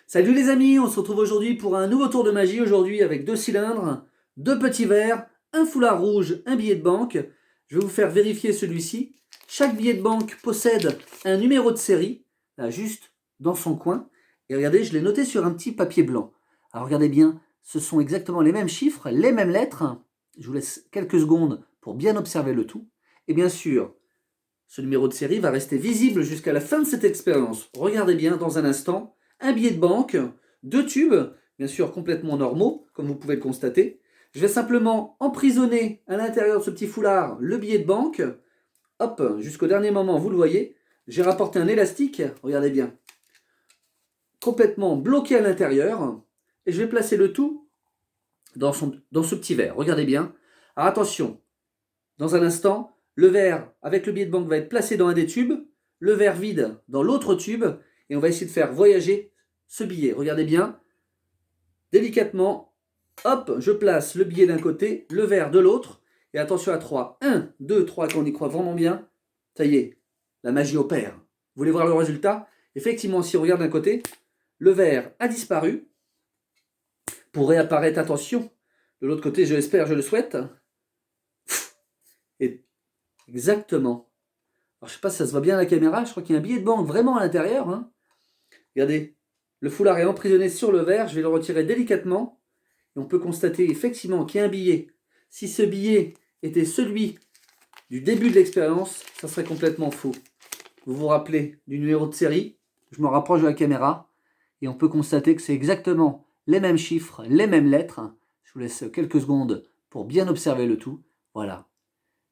Salut les amis, on se retrouve aujourd'hui pour un nouveau tour de magie, aujourd'hui avec 2 cylindres, 2 petits verres, un foulard rouge, un billet de banque. Je vais vous faire vérifier celui-ci. Chaque billet de banque possède un numéro de série, là juste dans son coin. Et regardez, je l'ai noté sur un petit papier blanc. Alors regardez bien, ce sont exactement les mêmes chiffres, les mêmes lettres. Je vous laisse quelques secondes pour bien observer le tout. Et bien sûr, ce numéro de série va rester visible jusqu'à la fin de cette expérience. Regardez bien dans un instant. Un billet de banque, 2 tubes, bien sûr complètement normaux, comme vous pouvez le constater. Je vais simplement emprisonner à l'intérieur de ce petit foulard le billet de banque. Hop, jusqu'au dernier moment, vous le voyez. J'ai rapporté un élastique, regardez bien, complètement bloqué à l'intérieur. Et je vais placer le tout dans ce petit verre. Regardez bien. Alors attention, dans un instant, le verre avec le billet de banque va être placé dans un des tubes, le verre vide dans l'autre tube, et on va essayer de faire voyager ce billet. Regardez bien, délicatement, hop, je place le billet d'un côté, le verre de l'autre, et attention à 3. 1, 2, 3, quand on y croit vraiment bien, ça y est, la magie opère. Vous voulez voir le résultat? Effectivement, si on regarde d'un côté, le verre a disparu, pour réapparaître, attention, de l'autre côté, je l'espère, je le souhaite, et exactement. Alors, je ne sais pas si ça se voit bien à la caméra, je crois qu'il y a un billet de banque vraiment à l'intérieur, hein. Regardez, le foulard est emprisonné sur le verre, je vais le retirer délicatement. Et on peut constater effectivement qu'il y a un billet. Si ce billet était celui du début de l'expérience, ça serait complètement faux. Vous vous rappelez du numéro de série? Je me rapproche de la caméra. Et on peut constater que c'est exactement les mêmes chiffres, les mêmes lettres. Je vous laisse quelques secondes pour bien observer le tout. Voilà.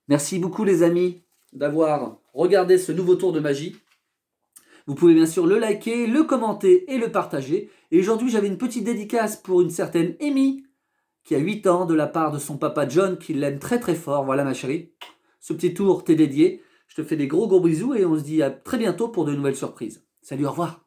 Merci beaucoup les amis d'avoir regardé ce nouveau tour de magie. Vous pouvez bien sûr le liker, le commenter et le partager. Et aujourd'hui, j'avais une petite dédicace pour une certaine Amy, qui a 8 ans, de la part de son papa John, qui l'aime très très fort. Voilà ma chérie, ce petit tour t'est dédié. Je te fais des gros bisous et on se dit à très bientôt pour de nouvelles surprises. Salut, au revoir.